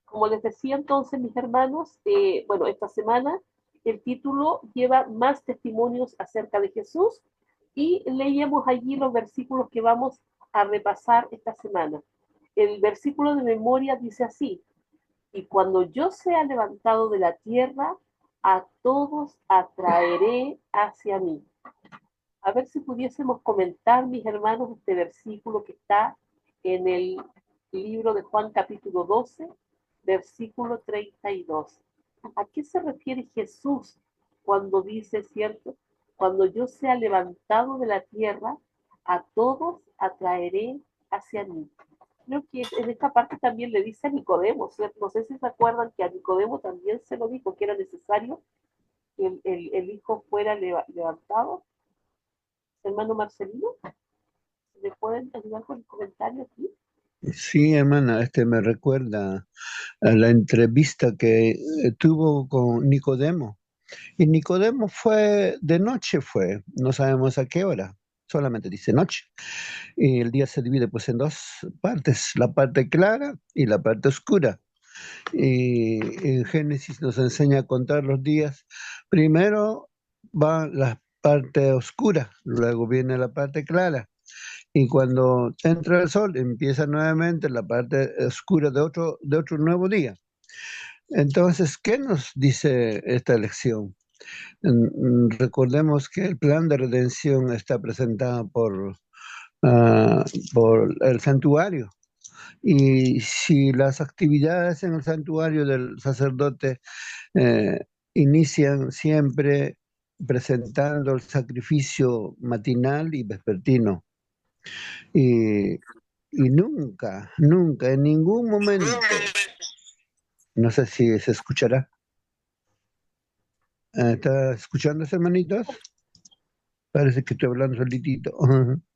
Como les decía entonces, mis hermanos, bueno, esta semana el título lleva más testimonios acerca de Jesús y leíamos allí los versículos que vamos a repasar esta semana. El versículo de memoria dice así: y cuando yo sea levantado de la tierra, a todos atraeré hacia mí. A ver si pudiésemos comentar, mis hermanos, este versículo que está en el libro de Juan capítulo 12, versículo 32. ¿A qué se refiere Jesús cuando dice, cierto? Cuando yo sea levantado de la tierra, a todos atraeré hacia mí. Creo que en esta parte también le dice a Nicodemo, ¿cierto? No sé si se acuerdan que a Nicodemo también se lo dijo, que era necesario que el hijo fuera levantado. Hermano Marcelino, ¿me pueden ayudar con el comentario aquí? Sí, hermana, me recuerda a la entrevista que tuvo con Nicodemo. Y Nicodemo fue, de noche fue, no sabemos a qué hora, solamente dice noche. Y el día se divide pues en dos partes, la parte clara y la parte oscura. Y en Génesis nos enseña a contar los días. Primero va la parte oscura, luego viene la parte clara. Y cuando entra el sol, empieza nuevamente la parte oscura de otro nuevo día. Entonces, ¿qué nos dice esta lección? Recordemos que el plan de redención está presentado ah, por el santuario. Y si las actividades en el santuario del sacerdote eh, inician siempre presentando el sacrificio matinal y vespertino, y, y nunca, nunca, en ningún momento, no sé si se escuchará. ¿Está escuchando, hermanitos? Parece que estoy hablando solitito.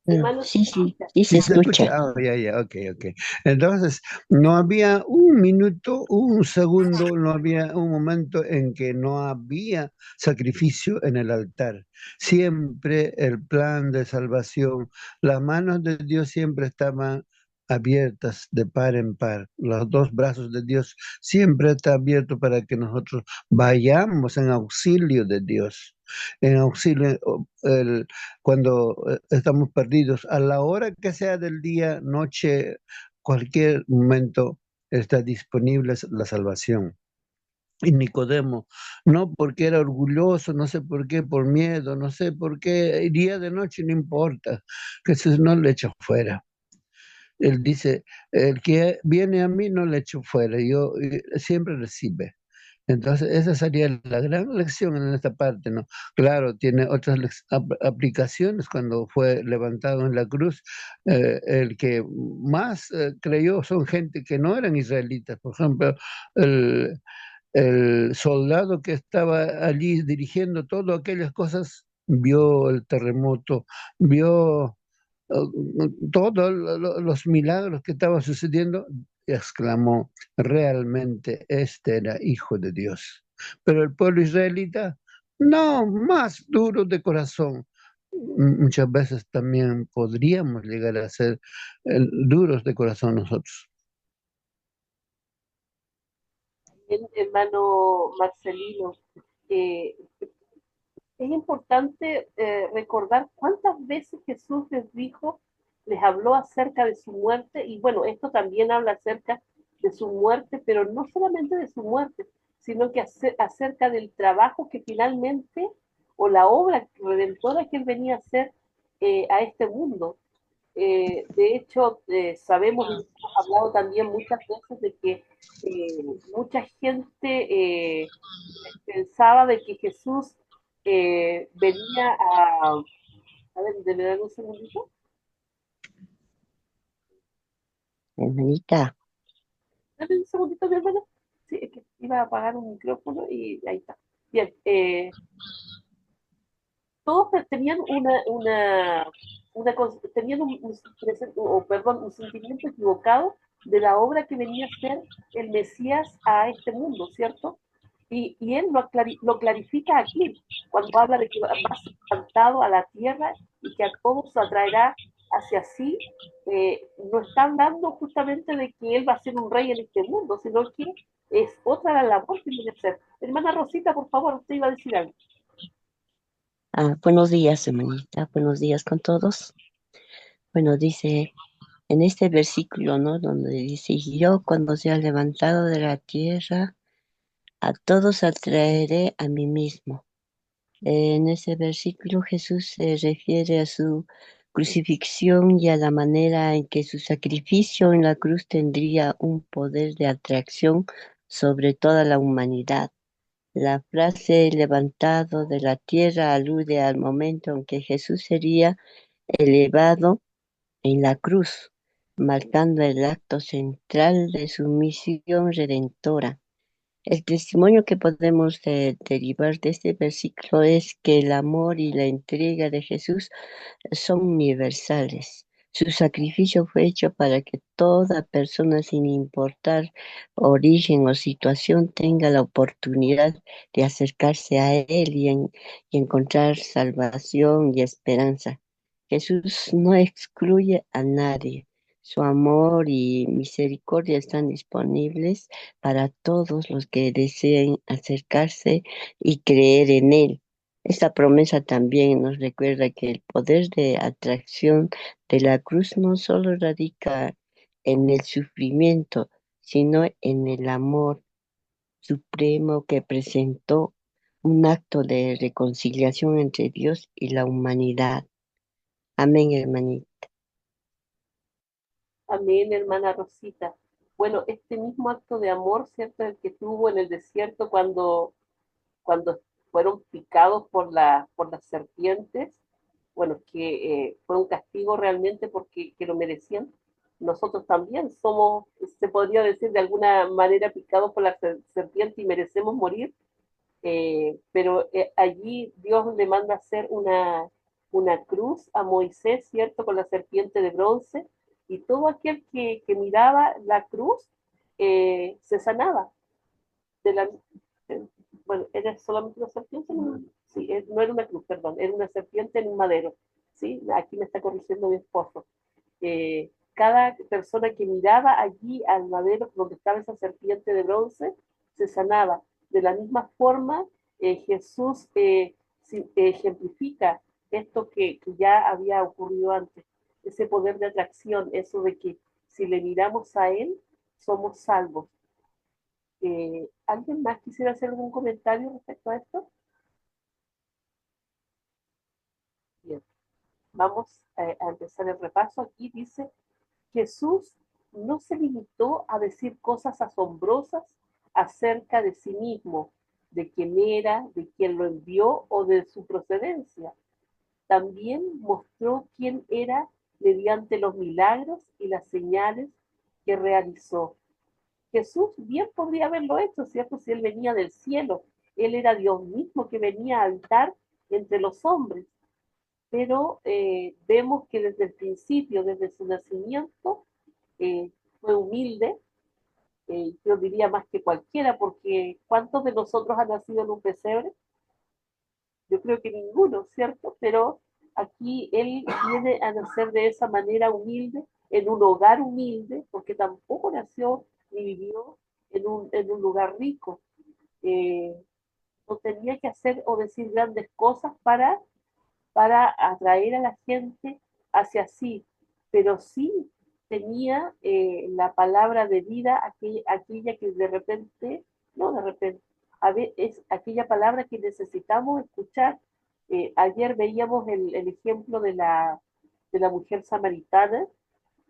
Hermano, Sí, sí, sí se Sí, se escucha. escucha. Ah, ya, ya, ok, ok. Entonces, no había un minuto, un segundo, no había un momento en que no había sacrificio en el altar. Siempre el plan de salvación, las manos de Dios siempre estaban abiertas de par en par. Los dos brazos de Dios siempre están abiertos para que nosotros vayamos en auxilio de Dios, en auxilio, cuando estamos perdidos, a la hora que sea del día, noche, cualquier momento está disponible la salvación. Y Nicodemo, no porque era orgulloso, no sé por qué, por miedo, no sé por qué, día de noche no importa, Jesús no le echa fuera. Él dice, el que viene a mí no le echo fuera, yo siempre recibe. Entonces, esa sería la gran lección en esta parte, ¿no? Claro, tiene otras aplicaciones cuando fue levantado en la cruz. El que más creyó son gente que no eran israelitas. Por ejemplo, el, el soldado que estaba allí dirigiendo todas aquellas cosas vio el terremoto, vio todos los milagros que estaban sucediendo, exclamó, realmente este era hijo de Dios. Pero el pueblo israelita, no, más duro de corazón. Muchas veces también podríamos llegar a ser duros de corazón nosotros. Bien, hermano Marcelino, eh, es importante recordar cuántas veces Jesús les dijo, les habló acerca de su muerte, y bueno, esto también habla acerca de su muerte, pero no solamente de su muerte, sino que acerca del trabajo que finalmente, o la obra redentora que él venía a hacer a este mundo. De hecho, sabemos y hemos hablado también muchas veces de que mucha gente pensaba de que Jesús venía a ver, ¿me dan un segundito? Hermanita, Dame un segundito, mi hermana. Sí, es que iba a apagar un micrófono y ahí está. Bien, todos tenían tenían un sentimiento equivocado de la obra que venía a ser el Mesías a este mundo, ¿cierto? Y él lo clarifica aquí, cuando habla de que va a ser levantado a la tierra y que a todos atraerá hacia sí, no está hablando justamente de que él va a ser un rey en este mundo, sino que es otra la labor que tiene que hacer. Hermana Rosita, por favor, usted iba a decir algo. Buenos días, hermanita. Buenos días con todos. Bueno, dice en este versículo, ¿no? Donde dice, "Y yo cuando sea levantado de la tierra, a todos atraeré a mí mismo". En ese versículo Jesús se refiere a su crucifixión y a la manera en que su sacrificio en la cruz tendría un poder de atracción sobre toda la humanidad. La frase levantado de la tierra alude al momento en que Jesús sería elevado en la cruz, marcando el acto central de su misión redentora. El testimonio que podemos derivar de este versículo es que el amor y la entrega de Jesús son universales. Su sacrificio fue hecho para que toda persona, sin importar origen o situación, tenga la oportunidad de acercarse a Él y encontrar salvación y esperanza. Jesús no excluye a nadie. Su amor y misericordia están disponibles para todos los que deseen acercarse y creer en Él. Esta promesa también nos recuerda que el poder de atracción de la cruz no solo radica en el sufrimiento, sino en el amor supremo que presentó un acto de reconciliación entre Dios y la humanidad. Amén, hermanita. Amén, hermana Rosita. Bueno, este mismo acto de amor, ¿cierto? El que tuvo en el desierto cuando fueron picados por las serpientes, bueno, que fue un castigo realmente porque que lo merecían. Nosotros también somos, se podría decir de alguna manera, picados por la serpiente y merecemos morir, pero allí Dios le manda hacer una cruz a Moisés, ¿cierto? Con la serpiente de bronce, y todo aquel que miraba la cruz se sanaba de la, bueno, era solamente una serpiente, no, sí, no era una cruz, perdón, era una serpiente en un madero, ¿sí? Aquí me está corrigiendo mi esposo. Cada persona que miraba allí al madero donde estaba esa serpiente de bronce se sanaba. De la misma forma, Jesús ejemplifica esto que ya había ocurrido antes, ese poder de atracción, eso de que si le miramos a Él, somos salvos. ¿Alguien más quisiera hacer algún comentario respecto a esto? Bien, vamos a empezar el repaso. Aquí dice, Jesús no se limitó a decir cosas asombrosas acerca de sí mismo, de quién era, de quién lo envió o de su procedencia. También mostró quién era mediante los milagros y las señales que realizó. Jesús bien podría haberlo hecho, ¿cierto? Si él venía del cielo, él era Dios mismo que venía a habitar entre los hombres, pero vemos que desde el principio, desde su nacimiento, eh, fue humilde, yo diría más que cualquiera, porque ¿cuántos de nosotros han nacido en un pesebre? Yo creo que ninguno, ¿cierto? Pero aquí él viene a nacer de esa manera humilde, en un hogar humilde, porque tampoco nació ni vivió en un lugar rico. Eh, no tenía que hacer o decir grandes cosas para atraer a la gente hacia sí, pero sí tenía la palabra de vida, aquella que de repente, no de repente, es aquella palabra que necesitamos escuchar. Ayer veíamos el ejemplo de la mujer samaritana,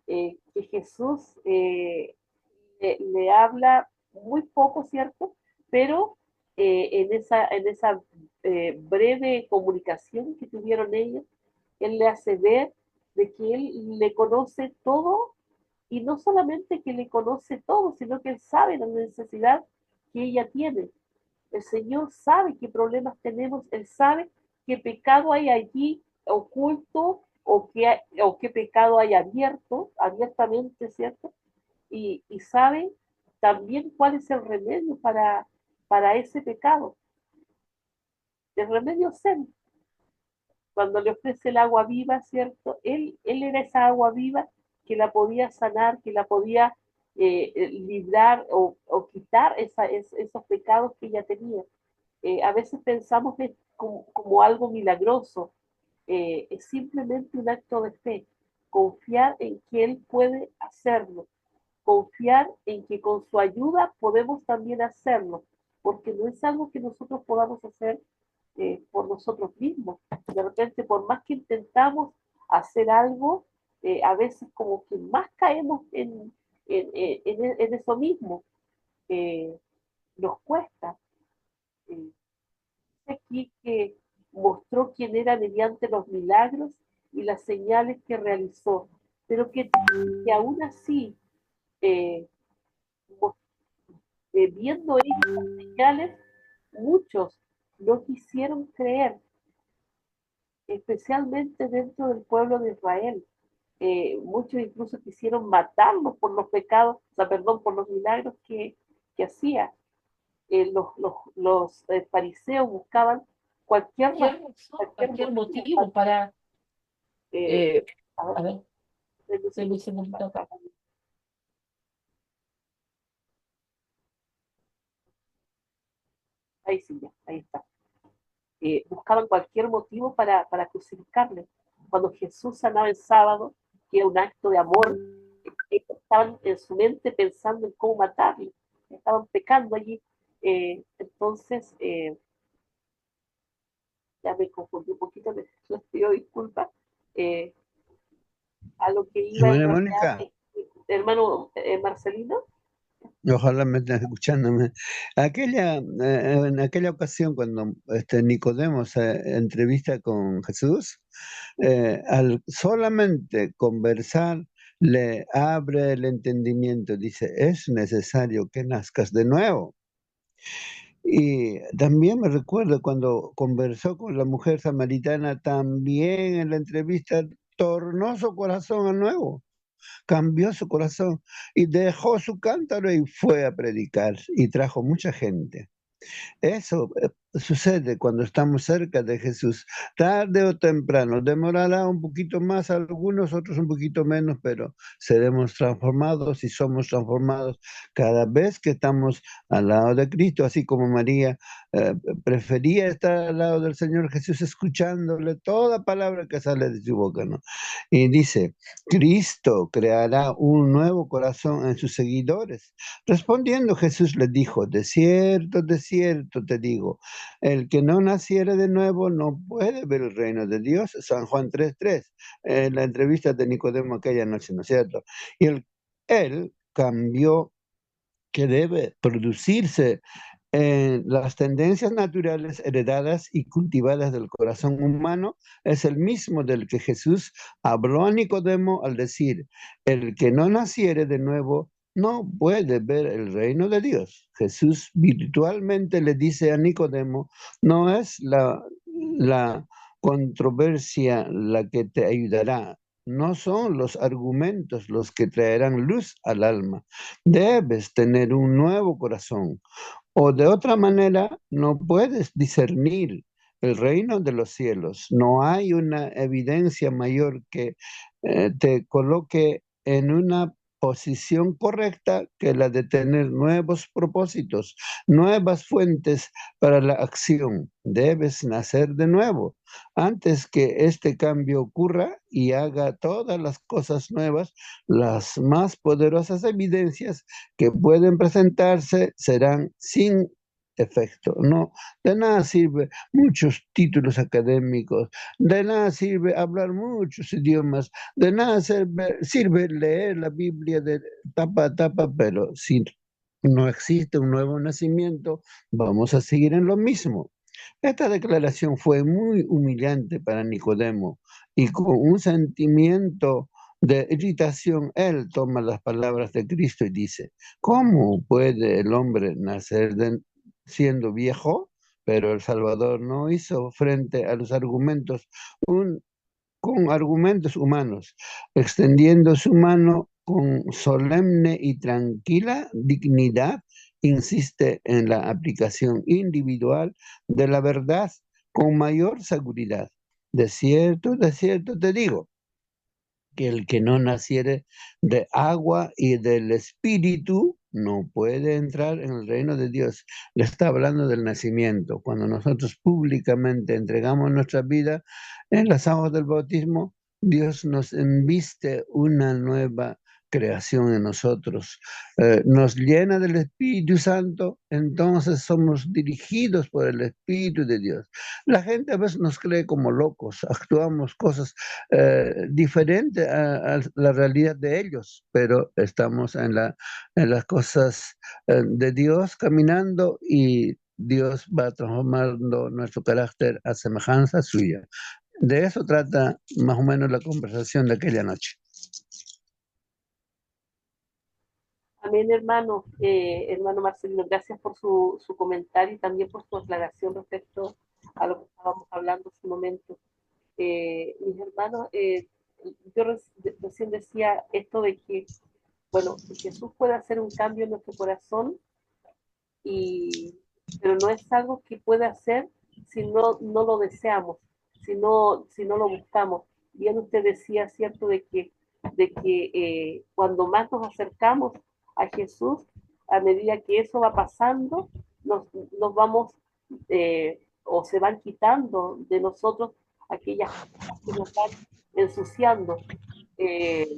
que Jesús le habla muy poco, ¿cierto? Pero en esa breve comunicación que tuvieron ellos, él le hace ver de que él le conoce todo y no solamente que le conoce todo, sino que él sabe la necesidad que ella tiene. El Señor sabe qué problemas tenemos, Él sabe qué pecado hay allí oculto o qué pecado hay abiertamente, ¿cierto? Y sabe también cuál es el remedio para ese pecado. El remedio zen, cuando le ofrece el agua viva, ¿cierto? Él era esa agua viva que la podía sanar, que la podía librar o quitar esos pecados que ella tenía. A veces pensamos que como algo milagroso, es simplemente un acto de fe, confiar en que Él puede hacerlo, confiar en que con su ayuda podemos también hacerlo, porque no es algo que nosotros podamos hacer por nosotros mismos. De repente, por más que intentamos hacer algo, a veces como que más caemos en eso mismo. Eh, nos cuesta. Eh, aquí que mostró quién era mediante los milagros y las señales que realizó, pero que aún así, eh, viendo ellos las señales, muchos no quisieron creer, especialmente dentro del pueblo de Israel. Muchos incluso quisieron matarlos por los pecados, o sea, perdón, por los milagros que hacía. Los fariseos buscaban cualquier razón, cualquier Cualquier motivo motivo para, eh, eh, a ver, a ver, denme un denme un segundo segundito acá. ahí sí, ya, ahí está. Buscaban cualquier motivo para crucificarle. Cuando Jesús sanaba el sábado, que era un acto de amor, estaban en su mente pensando en cómo matarle, estaban pecando allí. Entonces, ya me confundí un poquito, les pido disculpas. Eh, a lo que iba en Hermana realidad, Mónica, hermano Marcelino. ojalá me estén escuchándome. En aquella ocasión cuando Nicodemo se entrevista con Jesús, al solamente conversar, le abre el entendimiento, dice, es necesario que nazcas de nuevo. Y también me recuerdo cuando conversó con la mujer samaritana, también en la entrevista tornó su corazón a nuevo, cambió su corazón y dejó su cántaro y fue a predicar y trajo mucha gente. Eso sucede cuando estamos cerca de Jesús, tarde o temprano. Demorará un poquito más, algunos otros un poquito menos, pero seremos transformados y somos transformados cada vez que estamos al lado de Cristo, así como María prefería estar al lado del Señor Jesús escuchándole toda palabra que sale de su boca, ¿no? Y dice, Cristo creará un nuevo corazón en sus seguidores. Respondiendo Jesús le dijo, de cierto te digo, el que no naciere de nuevo no puede ver el reino de Dios. San Juan 3:3, en la entrevista de Nicodemo aquella noche, ¿no es cierto? Y él cambió que debe producirse en las tendencias naturales heredadas y cultivadas del corazón humano es el mismo del que Jesús habló a Nicodemo al decir, el que no naciere de nuevo no puede ver el reino de Dios. Jesús virtualmente le dice a Nicodemo, no es la controversia la que te ayudará, no son los argumentos los que traerán luz al alma. Debes tener un nuevo corazón, o de otra manera no puedes discernir el reino de los cielos. No hay una evidencia mayor que te coloque en una posición correcta que la de tener nuevos propósitos, nuevas fuentes para la acción. Debes nacer de nuevo. Antes que este cambio ocurra y haga todas las cosas nuevas, las más poderosas evidencias que pueden presentarse serán sin efecto. No, de nada sirve muchos títulos académicos, de nada sirve hablar muchos idiomas, de nada sirve leer la Biblia de tapa a tapa, pero si no existe un nuevo nacimiento, vamos a seguir en lo mismo. Esta declaración fue muy humillante para Nicodemo y con un sentimiento de irritación, él toma las palabras de Cristo y dice, ¿cómo puede el hombre nacer siendo viejo? Pero el Salvador no hizo frente a los argumentos con argumentos humanos, extendiendo su mano con solemne y tranquila dignidad, insiste en la aplicación individual de la verdad con mayor seguridad. De cierto te digo, que el que no naciere de agua y del espíritu no puede entrar en el reino de Dios. Le está hablando del nacimiento. Cuando nosotros públicamente entregamos nuestra vida en las aguas del bautismo, Dios nos enviste una nueva creación en nosotros, nos llena del Espíritu Santo, entonces somos dirigidos por el Espíritu de Dios. La gente a veces nos cree como locos, actuamos cosas diferentes a la realidad de ellos, pero estamos en las cosas de Dios caminando y Dios va transformando nuestro carácter a semejanza suya. De eso trata más o menos la conversación de aquella noche. Amén, hermano. Hermano Marcelino, gracias por su comentario y también por su aclaración respecto a lo que estábamos hablando hace un momento. Mis hermanos, yo recién decía esto de que, bueno, Jesús puede hacer un cambio en nuestro corazón, pero no es algo que pueda hacer si no lo deseamos, si no lo buscamos. Bien usted decía, ¿cierto?, de que cuando más nos acercamos a Jesús, a medida que eso va pasando, nos vamos o se van quitando de nosotros aquellas cosas que nos van ensuciando. Eh,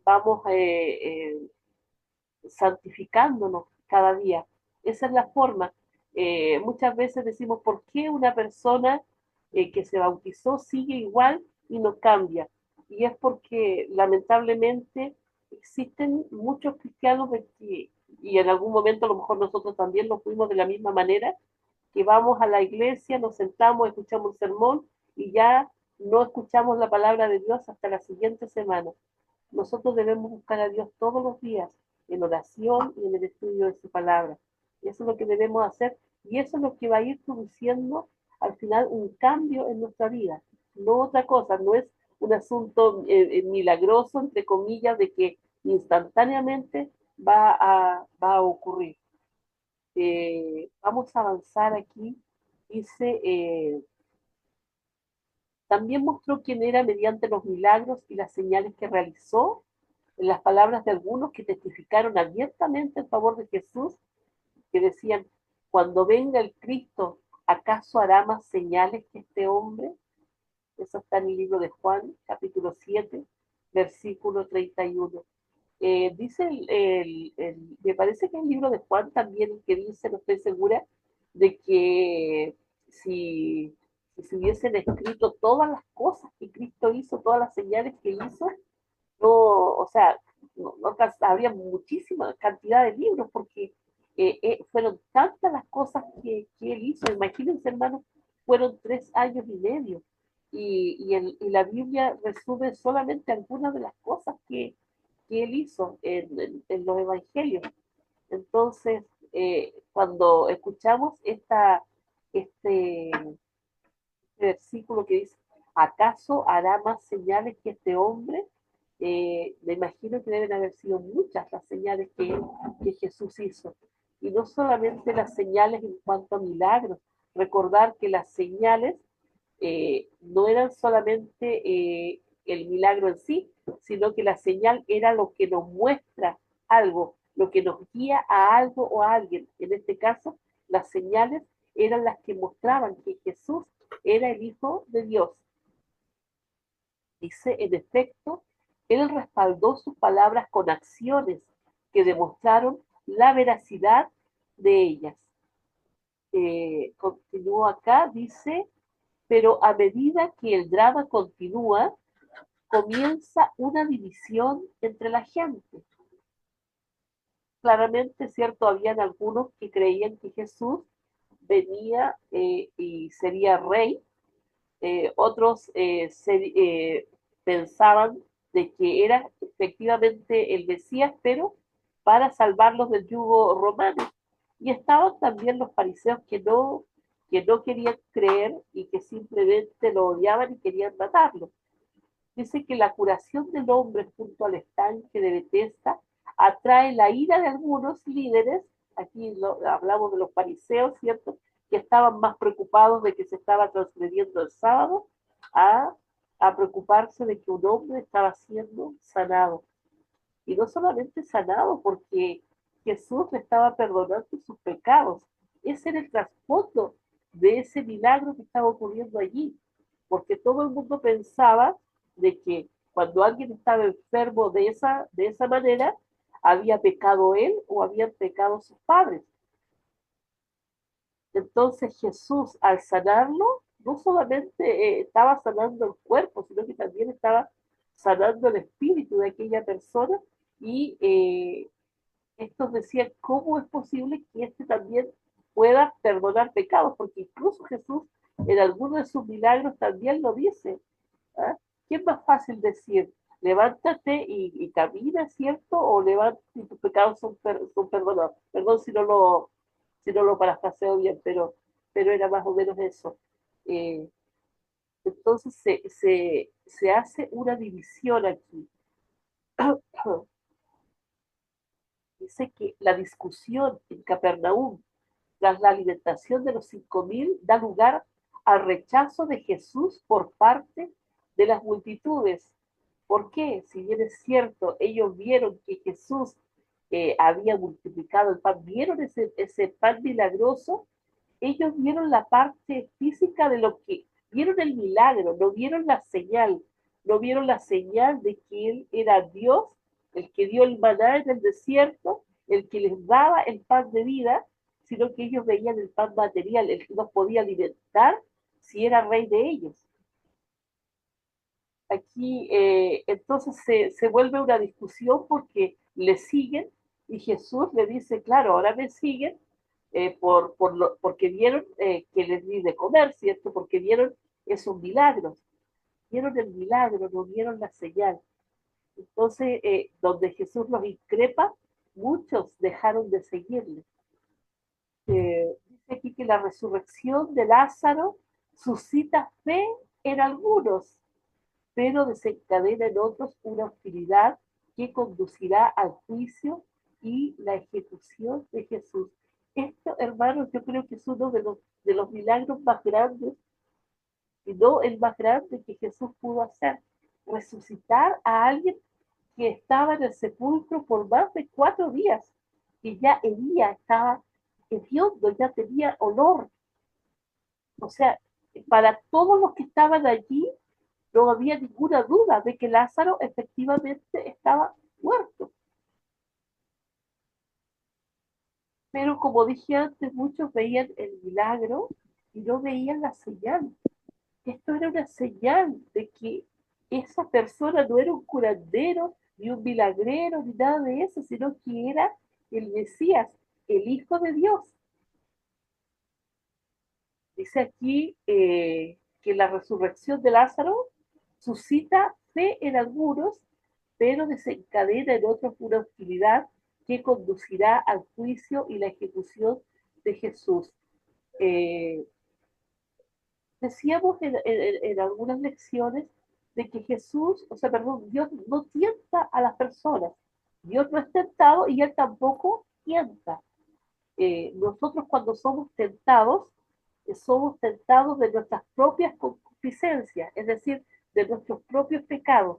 vamos santificándonos cada día. Esa es la forma. Muchas veces decimos, ¿por qué una persona que se bautizó sigue igual y no cambia? Y es porque lamentablemente existen muchos cristianos y en algún momento a lo mejor nosotros también lo fuimos de la misma manera, que vamos a la iglesia, nos sentamos, escuchamos el sermón y ya no escuchamos la palabra de Dios hasta la siguiente semana. Nosotros debemos buscar a Dios todos los días en oración y en el estudio de su palabra. Eso es lo que debemos hacer y eso es lo que va a ir produciendo al final un cambio en nuestra vida. No otra cosa, no es un asunto milagroso, entre comillas, de que instantáneamente va a ocurrir. Vamos a avanzar aquí. Dice, también mostró quién era mediante los milagros y las señales que realizó, en las palabras de algunos que testificaron abiertamente en favor de Jesús, que decían, cuando venga el Cristo, ¿acaso hará más señales que este hombre? Eso está en el libro de Juan, capítulo 7, versículo 31. Dice, me parece que el libro de Juan también el que dice, no estoy segura, de que si se hubiesen escrito todas las cosas que Cristo hizo, todas las señales que hizo, no, o sea, no habría muchísima cantidad de libros porque fueron tantas las cosas que él hizo. Imagínense, hermanos, fueron 3 años y medio y la Biblia resume solamente algunas de las cosas que él hizo en los evangelios. Entonces, cuando escuchamos este versículo que dice, ¿acaso hará más señales que este hombre? Me imagino que deben haber sido muchas las señales que Jesús hizo. Y no solamente las señales en cuanto a milagros, recordar que las señales no eran solamente el milagro en sí, sino que la señal era lo que nos muestra algo, lo que nos guía a algo o a alguien. En este caso, las señales eran las que mostraban que Jesús era el Hijo de Dios. Dice, en efecto, él respaldó sus palabras con acciones que demostraron la veracidad de ellas. Continúo acá, dice, pero a medida que el drama continúa, comienza una división entre la gente. Claramente, cierto, habían algunos que creían que Jesús venía y sería rey, otros pensaban de que era efectivamente el Mesías, pero para salvarlos del yugo romano. Y estaban también los fariseos que no querían creer y que simplemente lo odiaban y querían matarlo. Dice que la curación del hombre junto al estanque de Bethesda atrae la ira de algunos líderes, aquí hablamos de los fariseos, ¿cierto?, que estaban más preocupados de que se estaba transgrediendo el sábado, a a preocuparse de que un hombre estaba siendo sanado. Y no solamente sanado, porque Jesús le estaba perdonando sus pecados. Ese era el trasfondo de ese milagro que estaba ocurriendo allí. Porque todo el mundo pensaba de que cuando alguien estaba enfermo de esa manera, había pecado él o habían pecado sus padres. Entonces Jesús, al sanarlo, no solamente estaba sanando el cuerpo, sino que también estaba sanando el espíritu de aquella persona y estos decían, ¿cómo es posible que este también pueda perdonar pecados? Porque incluso Jesús en algunos de sus milagros también lo dice. ¿Ah? ¿Qué es más fácil decir? Levántate y camina, ¿cierto? O levántate y tus pecados son perdonados. Perdón si no lo parafraseo bien, pero era más o menos eso. Eh, entonces se hace una división aquí. Dice que la discusión en Capernaum tras la alimentación de los 5.000 da lugar al rechazo de Jesús por parte de las multitudes. ¿Por qué? Si bien es cierto, ellos vieron que Jesús había multiplicado el pan, vieron ese pan milagroso, ellos vieron la parte física de lo que, vieron el milagro, no vieron la señal, no vieron la señal de que Él era Dios, el que dio el maná en el desierto, el que les daba el pan de vida, sino que ellos veían el pan material, el que los podía alimentar si era rey de ellos. Aquí entonces se vuelve una discusión porque le siguen y Jesús le dice, claro, ahora me siguen porque vieron que les di de comer, ¿cierto? Porque vieron esos milagros, vieron el milagro, no vieron la señal. Entonces, donde Jesús los increpa, muchos dejaron de seguirle. Dice aquí que la resurrección de Lázaro suscita fe en algunos, pero desencadena en otros una hostilidad que conducirá al juicio y la ejecución de Jesús. Esto, hermanos, yo creo que es uno de los milagros más grandes, y no el más grande que Jesús pudo hacer. Resucitar a alguien que estaba en el sepulcro por más de 4 días, que ya hería, estaba hediondo, ya tenía olor. O sea, para todos los que estaban allí, no había ninguna duda de que Lázaro efectivamente estaba muerto. Pero como dije antes, muchos veían el milagro y no veían la señal. Esto era una señal de que esa persona no era un curandero, ni un milagrero, ni nada de eso, sino que era el Mesías, el Hijo de Dios. Dice aquí que la resurrección de Lázaro suscita fe en algunos, pero desencadena en otros una hostilidad que conducirá al juicio y la ejecución de Jesús. Eh, Decíamos en algunas lecciones de que Jesús, o sea, perdón, Dios no tienta a las personas. Dios no es tentado y Él tampoco tienta. Nosotros cuando somos tentados de nuestras propias concupiscencias, es decir, de nuestros propios pecados.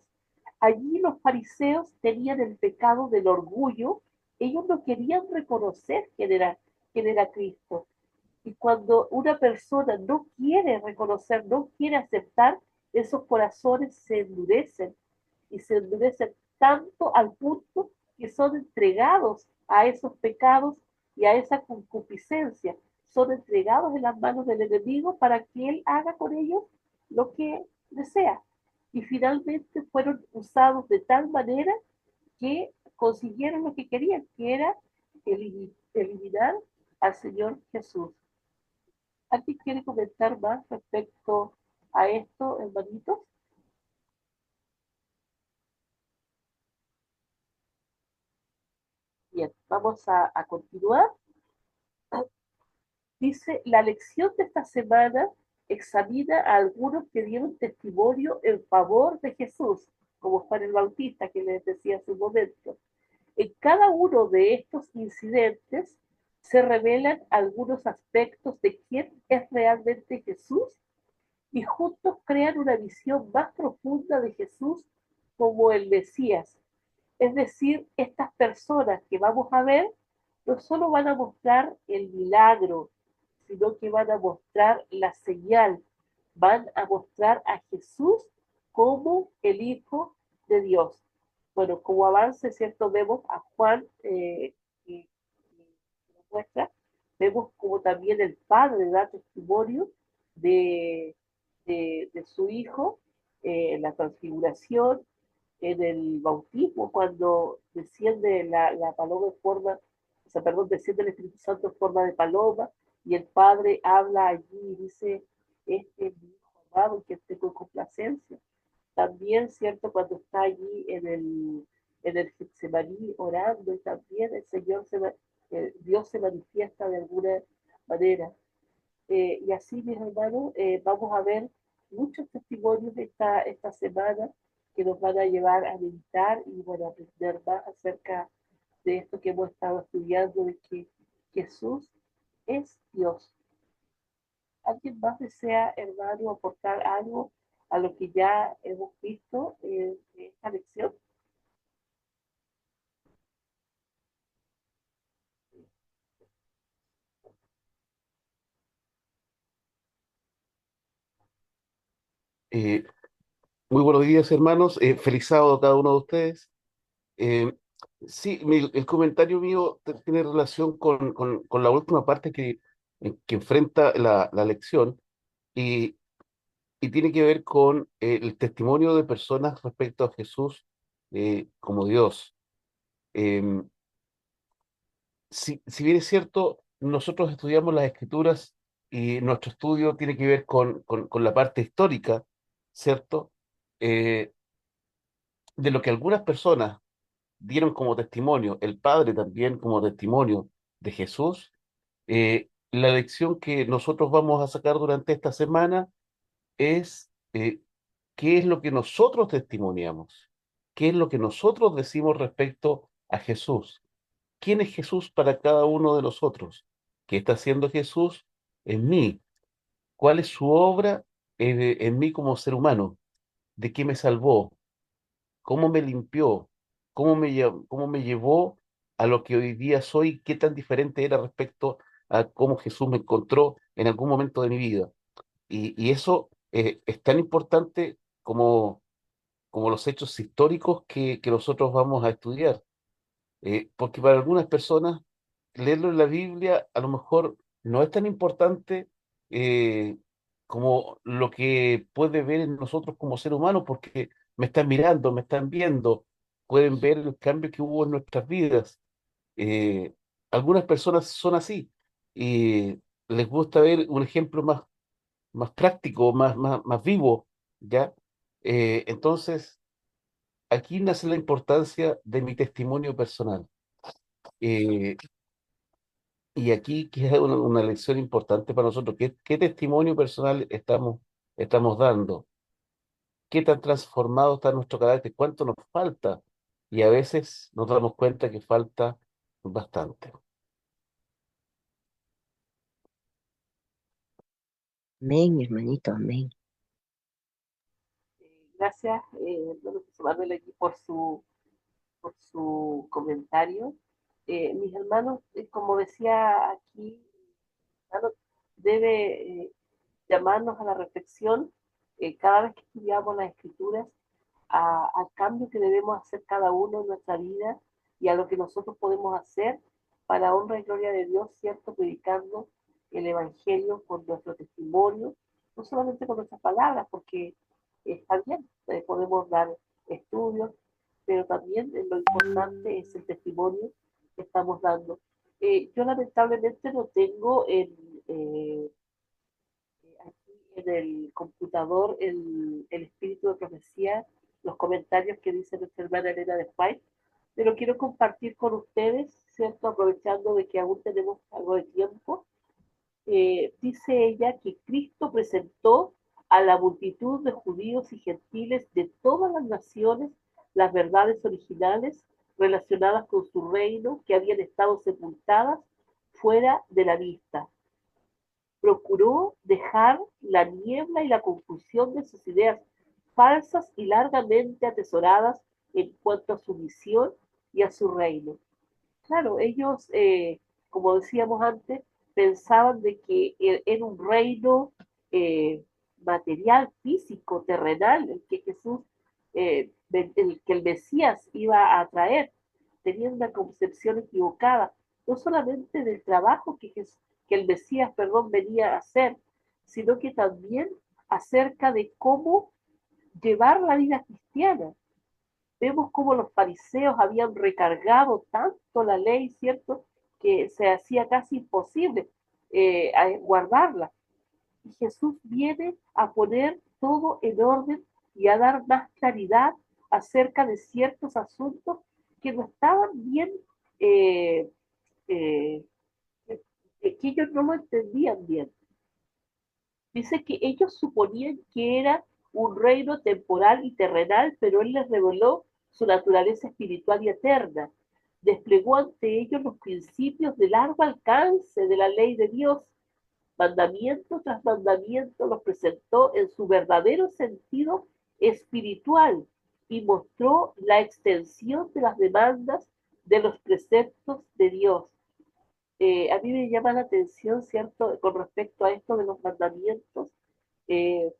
Allí los fariseos tenían el pecado del orgullo, ellos no querían reconocer quién era Cristo. Y cuando una persona no quiere reconocer, no quiere aceptar, esos corazones se endurecen y se endurecen tanto al punto que son entregados a esos pecados y a esa concupiscencia. Son entregados en las manos del enemigo para que él haga con ellos lo que desea. Y finalmente fueron usados de tal manera que consiguieron lo que querían, que era eliminar al Señor Jesús. ¿Alguien quiere comentar más respecto a esto, hermanitos? Bien, vamos a continuar. Dice, la lección de esta semana examina a algunos que dieron testimonio en favor de Jesús, como Juan el Bautista, que les decía hace un momento. En cada uno de estos incidentes se revelan algunos aspectos de quién es realmente Jesús y juntos crean una visión más profunda de Jesús como el Mesías. Es decir, estas personas que vamos a ver no solo van a mostrar el milagro, sino que van a mostrar la señal, van a mostrar a Jesús como el Hijo de Dios. Bueno, como avance, ¿cierto? Vemos a Juan, que nos muestra, vemos como también el Padre da testimonio de, de su Hijo, en la transfiguración, en el bautismo, cuando desciende la paloma en forma, o sea, perdón, desciende el Espíritu Santo en forma de paloma, y el Padre habla allí y dice, este es mi Hijo amado, que tengo complacencia. También, ¿cierto? Cuando está allí en el Getsemaní orando, y también el Señor Dios se manifiesta de alguna manera. Y así, mis hermanos, vamos a ver muchos testimonios esta semana que nos van a llevar a meditar y bueno, a aprender más acerca de esto que hemos estado estudiando, de que Jesús es Dios. ¿Alguien más desea, hermano, aportar algo a lo que ya hemos visto en esta lección? Eh, Muy buenos días, hermanos. Feliz sábado a cada uno de ustedes. Eh, sí, el comentario mío tiene relación con la última parte que enfrenta la lección y, y tiene que ver con el testimonio de personas respecto a Jesús como Dios. Eh, si bien es cierto, nosotros estudiamos las Escrituras y nuestro estudio tiene que ver con la parte histórica, ¿cierto? Eh, de lo que algunas personas dieron como testimonio, el Padre también como testimonio de Jesús, la lección que nosotros vamos a sacar durante esta semana es qué es lo que nosotros testimoniamos, qué es lo que nosotros decimos respecto a Jesús, quién es Jesús para cada uno de nosotros, qué está haciendo Jesús en mí, cuál es su obra en mí como ser humano, de qué me salvó, cómo me limpió, cómo me llevó a lo que hoy día soy, qué tan diferente era respecto a cómo Jesús me encontró en algún momento de mi vida. Y eso es tan importante como los hechos históricos que nosotros vamos a estudiar. Porque para algunas personas leerlo en la Biblia a lo mejor no es tan importante eh, como lo que puede ver en nosotros como ser humanos, porque me están mirando, me están viendo, pueden ver el cambio que hubo en nuestras vidas. Eh, Algunas personas son así y les gusta ver un ejemplo más práctico, más vivo, ¿ya? Entonces, aquí nace la importancia de mi testimonio personal. Eh, Y aquí queda una lección importante para nosotros. ¿Qué testimonio personal estamos dando? ¿Qué tan transformado está nuestro carácter? ¿Cuánto nos falta? Y a veces nos damos cuenta que falta bastante. Amén, hermanito, amén. Gracias, hermano José Manuel, aquí por su comentario. Mis hermanos, como decía aquí, hermano, debe llamarnos a la reflexión cada vez que estudiamos las escrituras, al cambio que debemos hacer cada uno en nuestra vida y a lo que nosotros podemos hacer para honra y gloria de Dios, ¿cierto? Predicando el Evangelio con nuestro testimonio, no solamente con nuestras palabras, porque está bien, podemos dar estudios, pero también lo importante es el testimonio que estamos dando. Yo lamentablemente no tengo eh, aquí en el computador el espíritu de profecía, los comentarios que dice nuestra hermana Elena de White, pero quiero compartir con ustedes, ¿cierto? Aprovechando de que aún tenemos algo de tiempo. Dice ella que Cristo presentó a la multitud de judíos y gentiles de todas las naciones las verdades originales relacionadas con su reino que habían estado sepultadas fuera de la vista. procuró dejar la niebla y la confusión de sus ideas falsas y largamente atesoradas en cuanto a su misión y a su reino. Claro, ellos, como decíamos antes, pensaban de que era un reino eh, material, físico, terrenal, el que Jesús, el que el Mesías iba a traer. Tenían una concepción equivocada, no solamente del trabajo que el Mesías, perdón, venía a hacer, sino que también acerca de cómo llevar la vida cristiana. Vemos cómo los fariseos habían recargado tanto la ley, ¿cierto? Que se hacía casi imposible guardarla. Y Jesús viene a poner todo en orden y a dar más claridad acerca de ciertos asuntos que no estaban bien, eh, eh, que ellos no lo entendían bien. Dice que ellos suponían que era un reino temporal y terrenal, pero él les reveló su naturaleza espiritual y eterna. Desplegó ante ellos los principios de largo alcance de la ley de Dios. Mandamiento tras mandamiento los presentó en su verdadero sentido espiritual y mostró la extensión de las demandas de los preceptos de Dios. A mí me llama la atención, ¿cierto?, con respecto a esto de los mandamientos,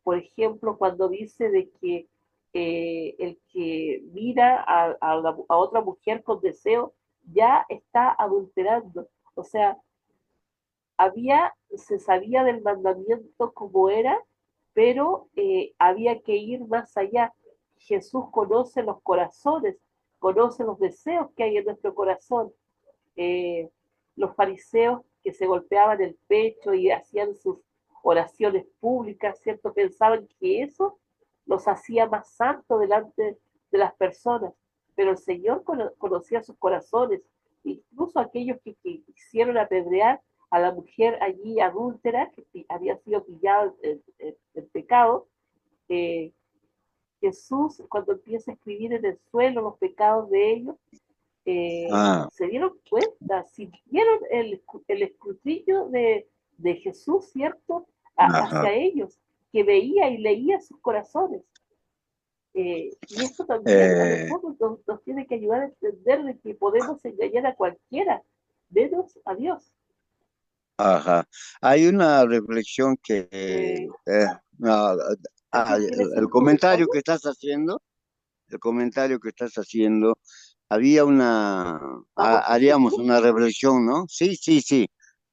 por ejemplo, cuando dice de que el que mira a otra mujer con deseo ya está adulterando. O sea, se sabía del mandamiento como era, pero había que ir más allá. Jesús conoce los corazones, conoce los deseos que hay en nuestro corazón. eh, los fariseos que se golpeaban el pecho y hacían sus oraciones públicas, ¿cierto? Pensaban que eso los hacía más santos delante de las personas, pero el Señor conocía sus corazones, incluso aquellos que quisieron apedrear a la mujer allí adúltera, que había sido pillada en pecado. eh, Jesús, cuando empieza a escribir en el suelo los pecados de ellos, Ah, se dieron cuenta, sintieron el escrutinio de Jesús, ¿cierto? ajá. Hacia ellos, que veía y leía sus corazones. Y esto también a Eh, nosotros nos tiene que ayudar a entender de que podemos engañar a cualquiera, menos a Dios. ajá. Hay una reflexión que Eh, no, ¿Alguien quiere hacer el un comentario comentario? que estás haciendo, el comentario que estás haciendo, había una, Vamos, haríamos Francisco. una reflexión, ¿no? Sí, sí, sí.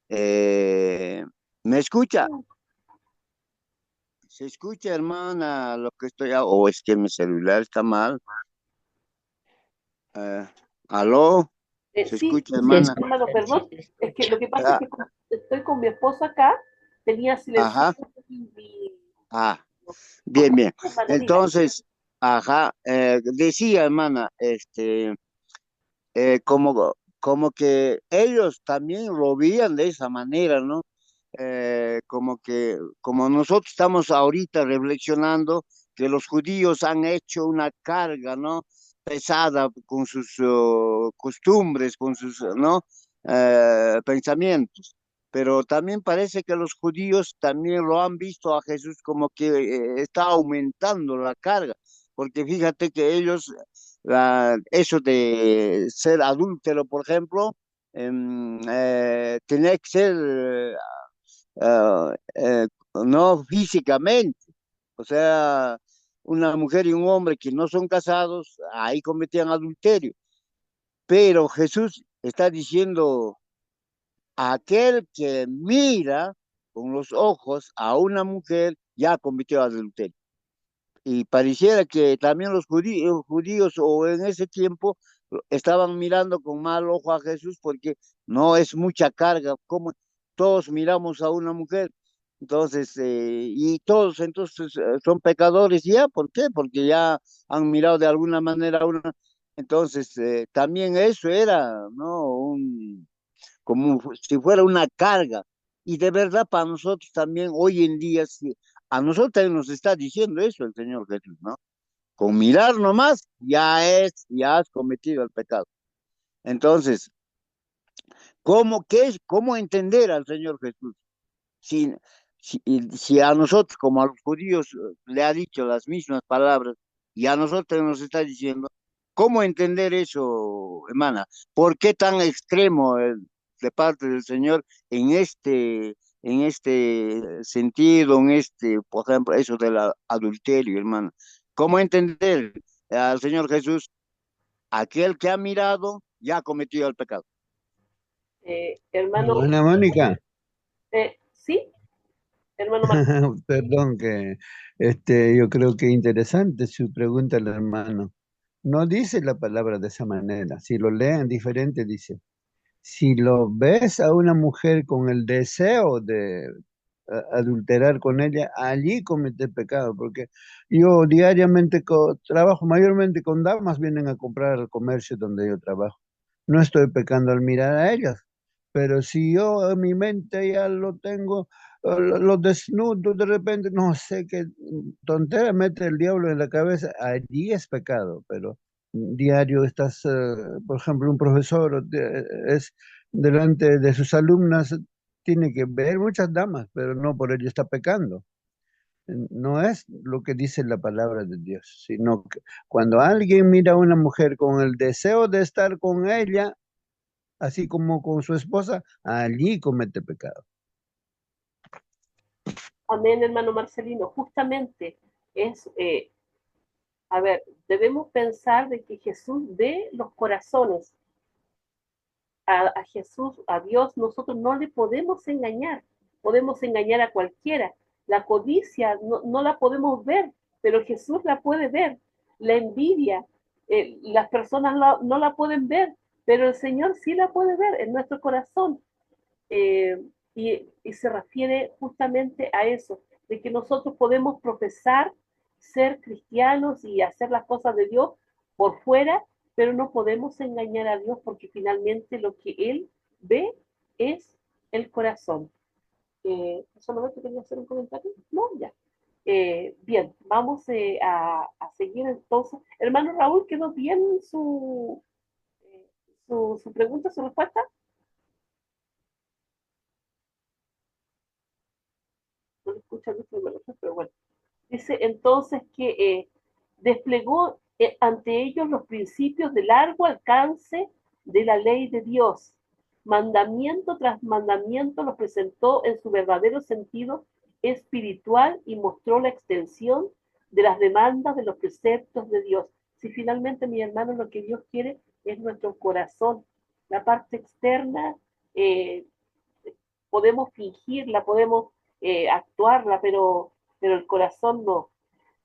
Eh, ¿Me escucha? ¿Se escucha, hermana, lo que estoy, o es que mi celular está mal? Eh, ¿Aló? ¿Se Sí, escucha, Se hermana? hermano, escucha, sí perdón. se Es que escucha. lo que pasa es Ah, que estoy con mi esposo acá, tenía silenciado ajá. mi... Ah, ¿Cómo bien, bien. es, hermano? Diga. Entonces, ajá, decía, hermana, como que ellos también lo veían de esa manera, ¿no? Como que, como nosotros estamos ahorita reflexionando que los judíos han hecho una carga, ¿no? Pesada con sus costumbres, con sus, ¿no? Pensamientos. Pero también parece que los judíos también lo han visto a Jesús como que está aumentando la carga, porque fíjate que ellos eso de ser adúltero, por ejemplo, tenía que ser no físicamente, o sea, una mujer y un hombre que no son casados, ahí cometían adulterio. Pero Jesús está diciendo, aquel que mira con los ojos a una mujer ya cometió adulterio. Y pareciera que también los judíos o en ese tiempo estaban mirando con mal ojo a Jesús porque no es mucha carga, como todos miramos a una mujer. Entonces, y todos entonces son pecadores ya, ¿por qué? Porque ya han mirado de alguna manera a una. Entonces, también eso era, ¿no? Como si fuera una carga. Y de verdad para nosotros también hoy en día, sí, a nosotros también nos está diciendo eso el Señor Jesús, ¿no? Con mirar nomás ya has cometido el pecado. Entonces, ¿cómo entender al Señor Jesús? Si, si a nosotros, como a los judíos, le ha dicho las mismas palabras, y a nosotros nos está diciendo, ¿cómo entender eso, hermana? ¿Por qué tan extremo de parte del Señor en este sentido, en este, por ejemplo, eso del adulterio, hermana? ¿Cómo entender al Señor Jesús? Aquel que ha mirado ya ha cometido el pecado. Hermano, Hermana Mónica, sí, hermano Marcelo. perdón que yo creo que interesante su pregunta al hermano. No dice la palabra de esa manera. Si lo leen diferente, dice, si lo ves a una mujer con el deseo de adulterar con ella, allí comete pecado, porque yo diariamente trabajo mayormente con damas, vienen a comprar al comercio donde yo trabajo. No estoy pecando al mirar a ellas, pero si yo en mi mente ya lo tengo, lo desnudo de repente, no sé qué tontera mete el diablo en la cabeza, allí es pecado, pero diario estás, por ejemplo, un profesor es delante de sus alumnas, tiene que ver muchas damas, pero no por ello está pecando. No es lo que dice la palabra de Dios, sino que cuando alguien mira a una mujer con el deseo de estar con ella, así como con su esposa, allí comete pecado. Amén, hermano Marcelino. Justamente es, a ver, debemos pensar de que Jesús ve los corazones. A Jesús, a Dios, nosotros no le podemos engañar a cualquiera. La codicia no la podemos ver, pero Jesús la puede ver. La envidia, las personas no la pueden ver, pero el Señor sí la puede ver en nuestro corazón. eh, y se refiere justamente a eso, de que nosotros podemos profesar ser cristianos y hacer las cosas de Dios por fuera, pero no podemos engañar a Dios porque finalmente lo que Él ve es el corazón. ¿Solamente quería hacer un comentario? No, ya. Bien, vamos a seguir entonces. Hermano Raúl, ¿quedó bien su pregunta, su respuesta? No lo escucha mucho, pero bueno. Dice entonces que desplegó ante ellos los principios de largo alcance de la ley de Dios. Mandamiento tras mandamiento los presentó en su verdadero sentido espiritual y mostró la extensión de las demandas de los preceptos de Dios. Si finalmente, mi hermano, lo que Dios quiere es nuestro corazón, la parte externa, eh, podemos fingirla, podemos actuarla, pero el corazón no.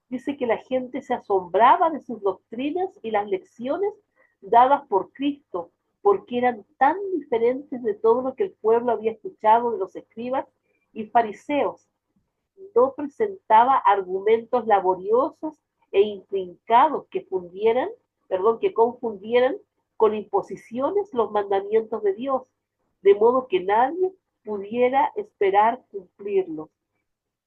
Dice que la gente se asombraba de sus doctrinas y las lecciones dadas por Cristo, porque eran tan diferentes de todo lo que el pueblo había escuchado de los escribas y fariseos. No presentaba argumentos laboriosos e intrincados que confundieran con imposiciones los mandamientos de Dios, de modo que nadie pudiera esperar cumplirlos.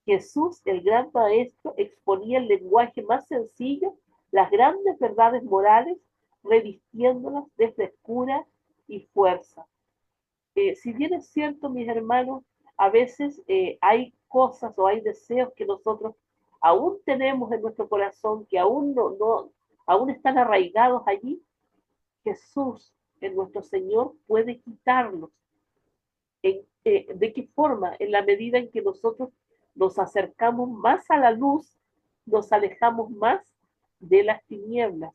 Jesús, el gran maestro, exponía el lenguaje más sencillo, las grandes verdades morales, revistiéndolas de frescura y fuerza. Si bien es cierto, mis hermanos, a veces hay cosas o hay deseos que nosotros aún tenemos en nuestro corazón, que aún están arraigados allí, Jesús, en nuestro Señor, puede quitarlos. ¿De qué forma? En la medida en que nosotros nos acercamos más a la luz, nos alejamos más de las tinieblas.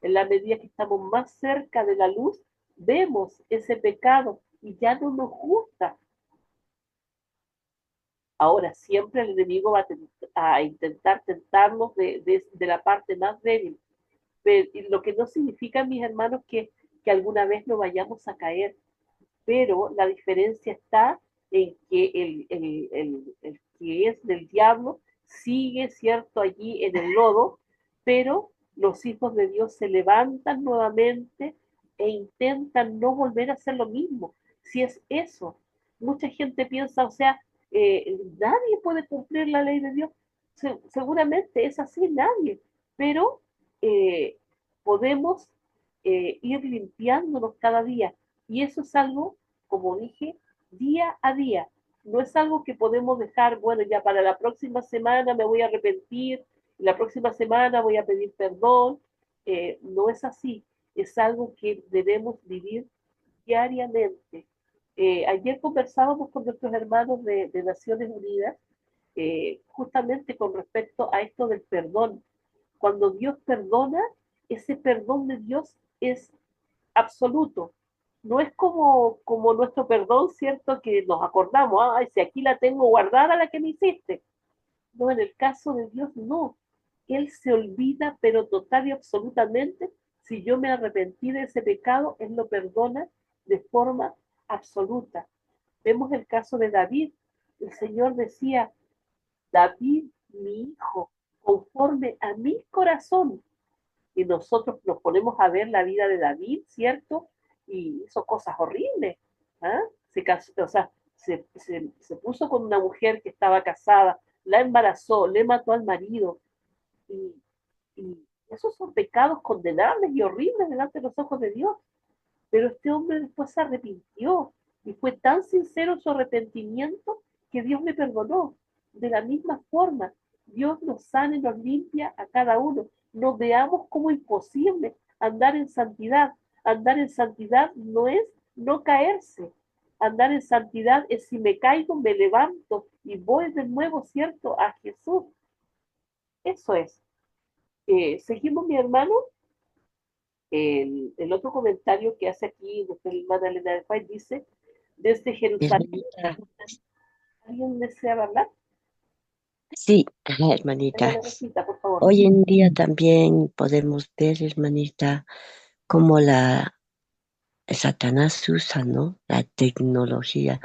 En la medida que estamos más cerca de la luz, vemos ese pecado y ya no nos gusta. Ahora, siempre el enemigo va a intentar tentarnos de la parte más débil. Pero, lo que no significa, mis hermanos, que alguna vez no vayamos a caer, pero la diferencia está en que el que es del diablo sigue, cierto, allí en el lodo, pero los hijos de Dios se levantan nuevamente e intentan no volver a hacer lo mismo. Si es eso, mucha gente piensa, o sea, nadie puede cumplir la ley de Dios. Seguramente es así, nadie, pero eh, podemos ir limpiándonos cada día. Y eso es algo, como dije, día a día. No es algo que podemos dejar, bueno, ya para la próxima semana me voy a arrepentir, la próxima semana voy a pedir perdón. No es así, es algo que debemos vivir diariamente. Ayer conversábamos con nuestros hermanos de Naciones Unidas, justamente con respecto a esto del perdón. Cuando Dios perdona, ese perdón de Dios es absoluto. No es como nuestro perdón, ¿cierto? Que nos acordamos, ay, si aquí la tengo guardada la que me hiciste. No, en el caso de Dios, no. Él se olvida, pero total y absolutamente, si yo me arrepentí de ese pecado, Él lo perdona de forma absoluta. Vemos el caso de David. El Señor decía, David, mi hijo, conforme a mi corazón. Y nosotros nos ponemos a ver la vida de David, ¿cierto? Y hizo cosas horribles. ¿Ah? Se casó, o sea, se puso con una mujer que estaba casada, la embarazó, le mató al marido. Y, y esos son pecados condenables y horribles delante de los ojos de Dios. Pero este hombre después se arrepintió y fue tan sincero su arrepentimiento que Dios le perdonó. De la misma forma, Dios nos sana y nos limpia a cada uno. No veamos como imposible andar en santidad. Andar en santidad no es no caerse. Andar en santidad es si me caigo, me levanto y voy de nuevo, ¿cierto? A Jesús. Eso es. Seguimos, mi hermano. El otro comentario que hace aquí nuestra hermana Elena de White dice, desde Jerusalén, Hermanita, ¿alguien desea hablar? sí, ajá, hermanita. Hermana Rosita, por favor. Hoy en día también podemos ver, hermanita, cómo la Satanás usa, ¿no? La tecnología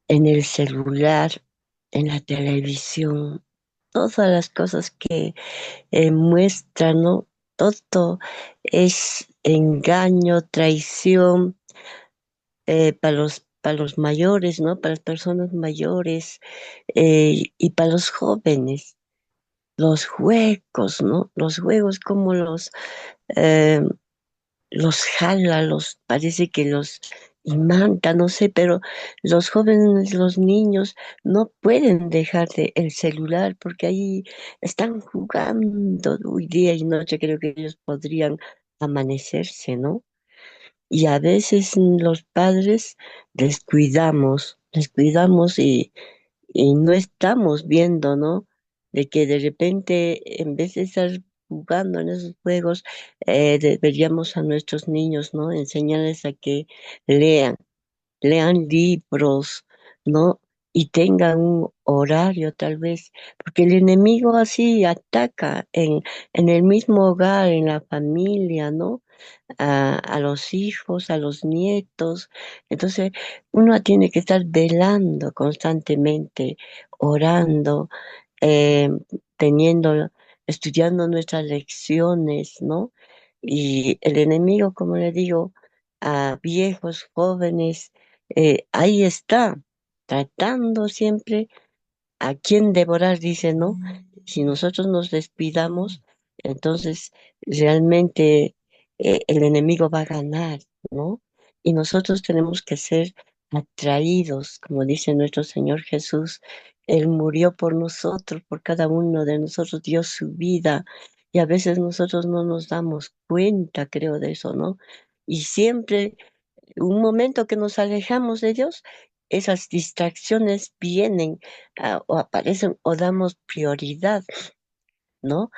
en el celular, en la televisión, todas las cosas que muestran, ¿no? Todo es engaño, traición para los mayores, ¿no? Para las personas mayores y para los jóvenes. Los juegos, ¿no? Los juegos como eh, los jala, parece que los imanta, no sé, pero los jóvenes, los niños no pueden dejar el celular porque ahí están jugando hoy día y noche, creo que ellos podrían amanecerse, ¿no? Y a veces los padres descuidamos y no estamos viendo, ¿no? De que de repente, en vez de estar jugando en esos juegos, deberíamos a nuestros niños, ¿no? Enseñarles a que lean, lean libros, ¿no? Y tengan un horario tal vez, porque el enemigo así ataca en el mismo hogar, en la familia, ¿no? A los hijos, a los nietos. Entonces, uno tiene que estar velando constantemente, orando, eh, teniendo, estudiando nuestras lecciones, ¿no? Y el enemigo, como le digo, a viejos, jóvenes, ahí está, tratando siempre a quién devorar, dice, ¿no? Si nosotros nos descuidamos, entonces realmente el enemigo va a ganar, ¿no? Y nosotros tenemos que ser atraídos, como dice nuestro Señor Jesús. Él murió por nosotros, por cada uno de nosotros, dio su vida. Y a veces nosotros no nos damos cuenta, creo, de eso, ¿no? Y siempre un momento que nos alejamos de Dios, esas distracciones vienen o aparecen o damos prioridad, ¿no?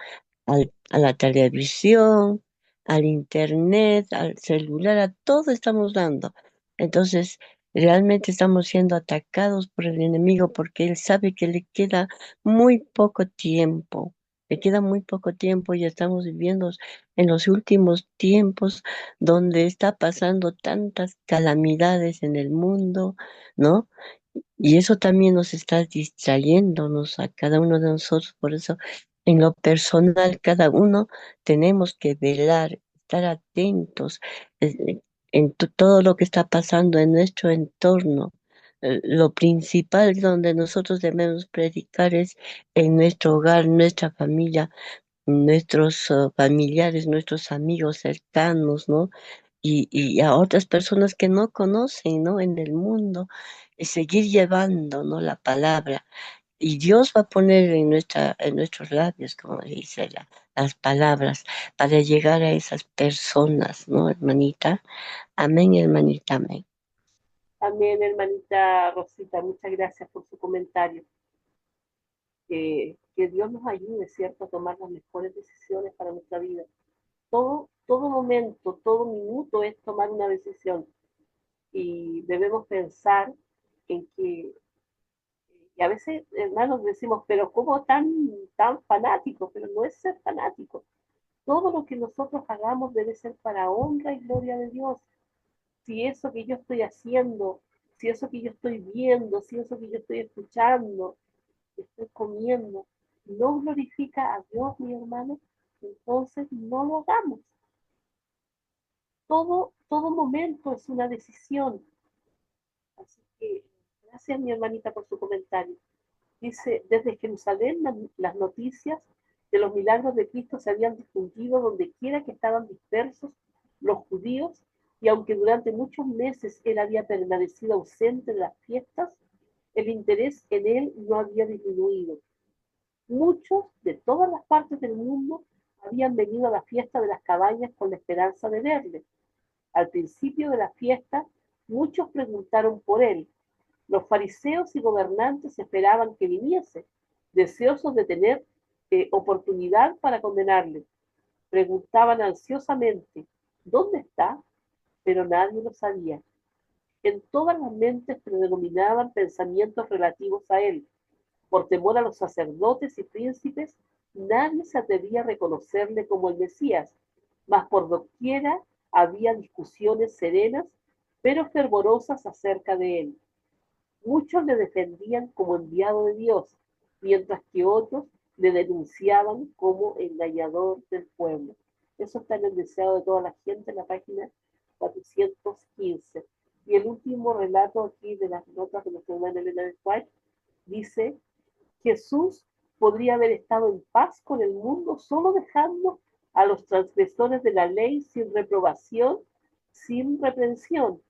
A la televisión, al internet, al celular, a todo estamos dando. Entonces, realmente estamos siendo atacados por el enemigo porque él sabe que le queda muy poco tiempo. Le queda muy poco tiempo y estamos viviendo en los últimos tiempos donde está pasando tantas calamidades en el mundo, ¿no? Y eso también nos está distrayéndonos a cada uno de nosotros. Por eso, en lo personal, cada uno tenemos que velar, estar atentos en todo lo que está pasando en nuestro entorno. Lo principal donde nosotros debemos predicar es en nuestro hogar, nuestra familia, nuestros familiares, nuestros amigos cercanos, ¿no? y a otras personas que no conocen, ¿no? En el mundo, y seguir llevando, ¿no? La palabra. Y Dios va a poner en nuestros labios, como dice las palabras, para llegar a esas personas, ¿no, hermanita? Amén, hermanita, amén. Amén, hermanita Rosita, muchas gracias por su comentario. Que Dios nos ayude, ¿cierto?, a tomar las mejores decisiones para nuestra vida. Todo momento, todo minuto es tomar una decisión y debemos pensar en que, y a veces, hermanos, decimos, pero ¿cómo tan fanático? Pero no es ser fanático. Todo lo que nosotros hagamos debe ser para honra y gloria de Dios. Si eso que yo estoy haciendo, si eso que yo estoy viendo, si eso que yo estoy escuchando, estoy comiendo, no glorifica a Dios, mi hermano, entonces no lo hagamos. Todo momento es una decisión. Así que gracias, mi hermanita, por su comentario. Dice, desde Jerusalén las noticias de los milagros de Cristo se habían difundido donde quiera que estaban dispersos los judíos, y aunque durante muchos meses él había permanecido ausente de las fiestas, el interés en él no había disminuido. Muchos de todas las partes del mundo habían venido a la fiesta de las cabañas con la esperanza de verle. Al principio de la fiesta, muchos preguntaron por él. Los fariseos y gobernantes esperaban que viniese, deseosos de tener oportunidad para condenarle. Preguntaban ansiosamente, ¿dónde está? Pero nadie lo sabía. En todas las mentes predominaban pensamientos relativos a él. Por temor a los sacerdotes y príncipes, nadie se atrevía a reconocerle como el Mesías, mas por doquiera había discusiones serenas, pero fervorosas acerca de él. Muchos le defendían como enviado de Dios, mientras que otros le denunciaban como engañador del pueblo. Eso está en el deseado de toda la gente en la página 415. Y el último relato aquí de las notas de nuestra hermana Elena de White dice: Jesús podría haber estado en paz con el mundo solo dejando a los transgresores de la ley sin reprobación, sin reprensión,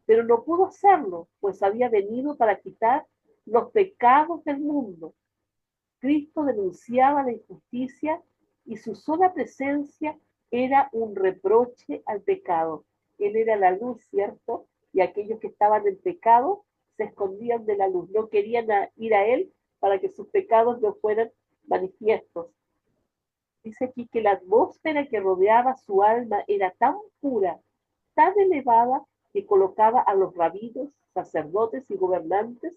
pero no pudo hacerlo, pues había venido para quitar los pecados del mundo. Cristo denunciaba la injusticia y su sola presencia era un reproche al pecado. Él era la luz, ¿cierto? Y aquellos que estaban en pecado se escondían de la luz, no querían ir a Él para que sus pecados no fueran manifiestos. Dice aquí que la atmósfera que rodeaba su alma era tan pura, tan elevada, que colocaba a los rabinos, sacerdotes y gobernantes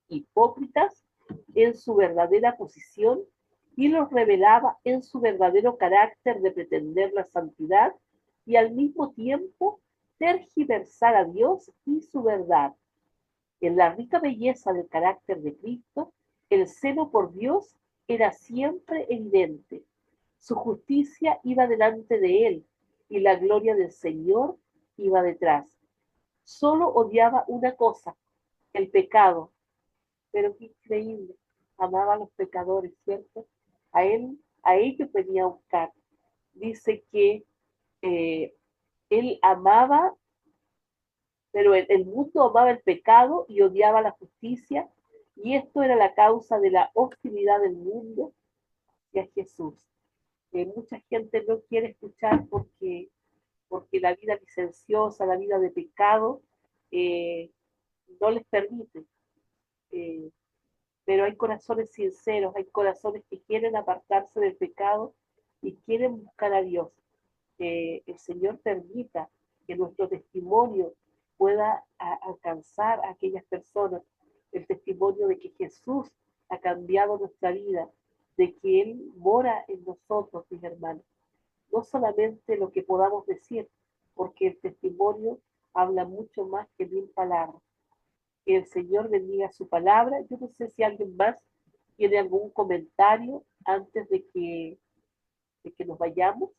hipócritas en su verdadera posición y los revelaba en su verdadero carácter de pretender la santidad y al mismo tiempo tergiversar a Dios y su verdad. En la rica belleza del carácter de Cristo, el celo por Dios era siempre evidente. Su justicia iba delante de él y la gloria del Señor iba detrás. Solo odiaba una cosa, el pecado, pero qué increíble, amaba a los pecadores, ¿cierto? A ellos venía a buscar. Dice que eh, él amaba, pero el mundo amaba el pecado y odiaba la justicia, y esto era la causa de la hostilidad del mundo hacia Jesús. Mucha gente no quiere escuchar porque la vida licenciosa, la vida de pecado, eh, no les permite. Eh, pero hay corazones sinceros, hay corazones que quieren apartarse del pecado y quieren buscar a Dios. Que el Señor permita que nuestro testimonio pueda alcanzar a aquellas personas, el testimonio de que Jesús ha cambiado nuestra vida, de que Él mora en nosotros, mis hermanos. No solamente lo que podamos decir, porque el testimonio habla mucho más que mil palabras. Que el Señor bendiga su palabra. Yo no sé si alguien más tiene algún comentario antes de que nos vayamos.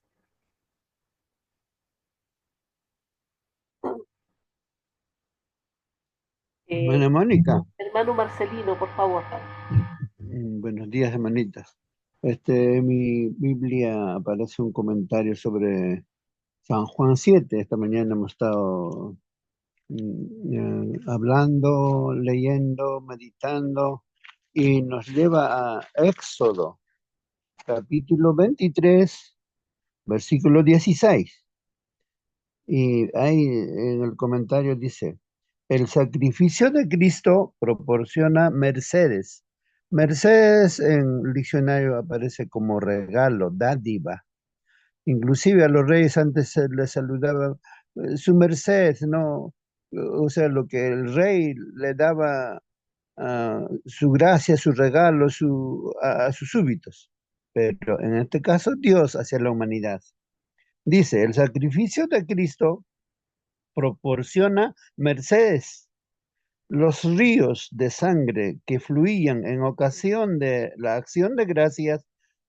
Hermana Mónica, Hermano Marcelino, por favor. buenos días, hermanitas. En mi Biblia aparece un comentario sobre San Juan 7. Esta mañana hemos estado hablando, leyendo, meditando, y nos lleva a Éxodo, capítulo 23, versículo 16. Y ahí en el comentario dice, el sacrificio de Cristo proporciona mercedes. Mercedes en el diccionario aparece como regalo, dádiva. Inclusive a los reyes antes se les saludaba su merced, ¿no? O sea, lo que el rey le daba, su gracia, su regalo, a sus súbitos. Pero en este caso, Dios hacia la humanidad. Dice, el sacrificio de Cristo proporciona mercedes. Los ríos de sangre que fluían en ocasión de la acción de gracias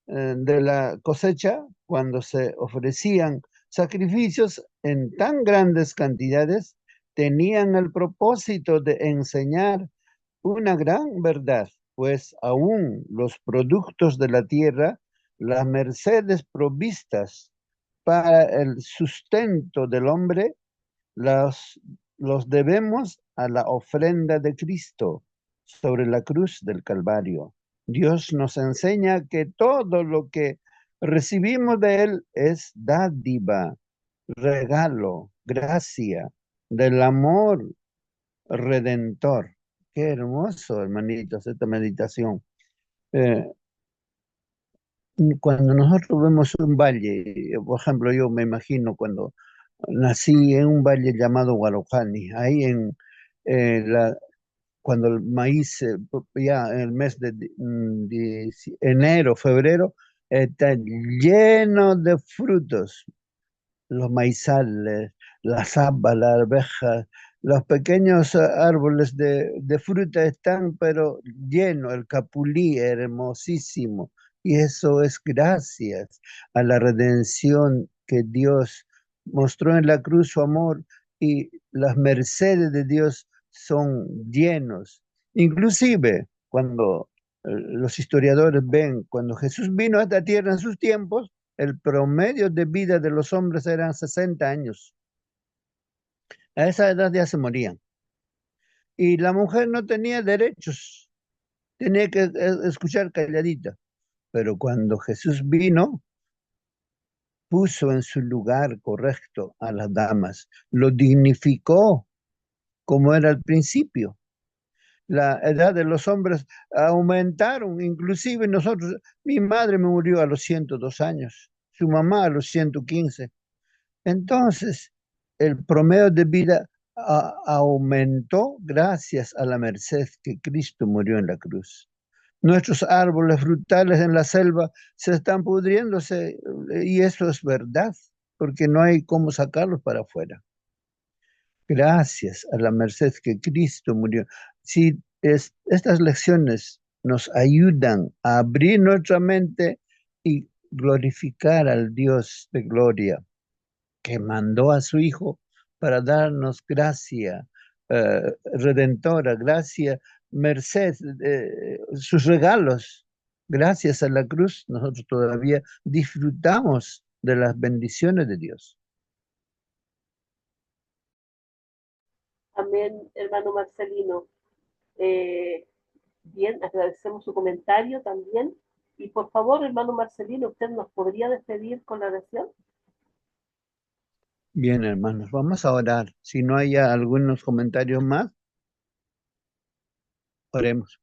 de la cosecha, cuando se ofrecían sacrificios en tan grandes cantidades, tenían el propósito de enseñar una gran verdad, pues aún los productos de la tierra, las mercedes provistas para el sustento del hombre, los, los debemos a la ofrenda de Cristo sobre la cruz del Calvario. Dios nos enseña que todo lo que recibimos de Él es dádiva, regalo, gracia, del amor redentor. Qué hermoso, hermanitos, esta meditación. Eh, Cuando nosotros vemos un valle, por ejemplo, yo me imagino cuando nací en un valle llamado Guarujani, ahí cuando el maíz, ya en el mes de enero, febrero, está lleno de frutos, los maizales, las habas, las arvejas, los pequeños árboles de fruta están, pero llenos, el capulí hermosísimo. Y eso es gracias a la redención que Dios mostró en la cruz su amor, y las mercedes de Dios son llenos. Inclusive cuando los historiadores ven, cuando Jesús vino a esta tierra en sus tiempos, el promedio de vida de los hombres eran 60 años. A esa edad ya se morían. Y la mujer no tenía derechos, tenía que escuchar calladita. Pero cuando Jesús vino, puso en su lugar correcto a las damas, lo dignificó como era al principio. La edad de los hombres aumentaron, inclusive nosotros, mi madre me murió a los 102 años, su mamá a los 115. Entonces, el promedio de vida aumentó gracias a la merced que Cristo murió en la cruz. Nuestros árboles frutales en la selva se están pudriéndose, y eso es verdad, porque no hay cómo sacarlos para afuera. Gracias a la merced que Cristo murió. Si estas lecciones nos ayudan a abrir nuestra mente y glorificar al Dios de gloria, que mandó a su Hijo para darnos gracia redentora, gracia, merced, sus regalos. Gracias a la cruz, nosotros todavía disfrutamos de las bendiciones de Dios. Amén, hermano Marcelino. Bien, agradecemos su comentario también. Y por favor, hermano Marcelino, ¿usted nos podría despedir con la oración? Bien, hermanos, vamos a orar. Si no hay algunos comentarios más, oremos.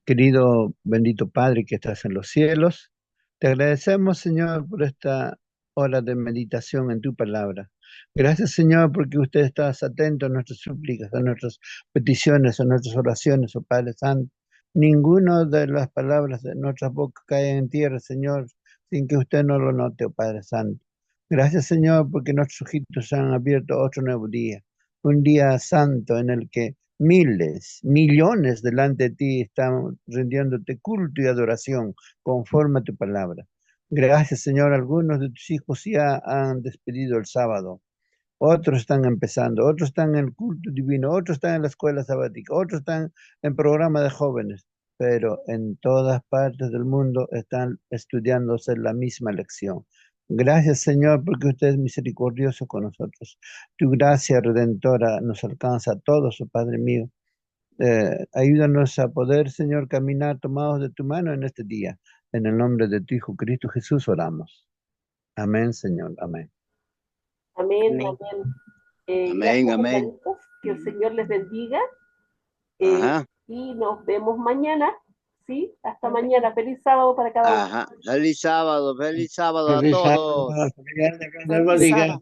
Querido bendito Padre que estás en los cielos, te agradecemos, Señor, por esta hora de meditación en tu palabra. Gracias, Señor, porque usted está atento a nuestras súplicas, a nuestras peticiones, a nuestras oraciones, oh Padre Santo. Ninguna de las palabras de nuestras bocas caen en tierra, Señor, sin que usted no lo note, oh Padre Santo. Gracias, Señor, porque nuestros ojitos se han abierto otro nuevo día, un día santo en el que miles, millones delante de ti están rindiéndote culto y adoración conforme a tu palabra. Gracias, Señor. Algunos de tus hijos ya han despedido el sábado. Otros están empezando, otros están en el culto divino, otros están en la escuela sabática, otros están en programa de jóvenes. Pero en todas partes del mundo están estudiándose la misma lección. Gracias, Señor, porque usted es misericordioso con nosotros. Tu gracia redentora nos alcanza a todos, oh Padre mío. Ayúdanos a poder, Señor, caminar tomados de tu mano en este día. En el nombre de tu Hijo Cristo Jesús oramos. Amén, Señor. Amén. Amén, Amén. amén. Amén, Gracias, amén. hermanitos. Que el Señor les bendiga. Ajá, Y nos vemos mañana. ¿Sí? Hasta mañana. Feliz sábado para cada uno. ajá. Feliz sábado a Feliz todos. sábado, que Dios te Feliz bendiga. sábado.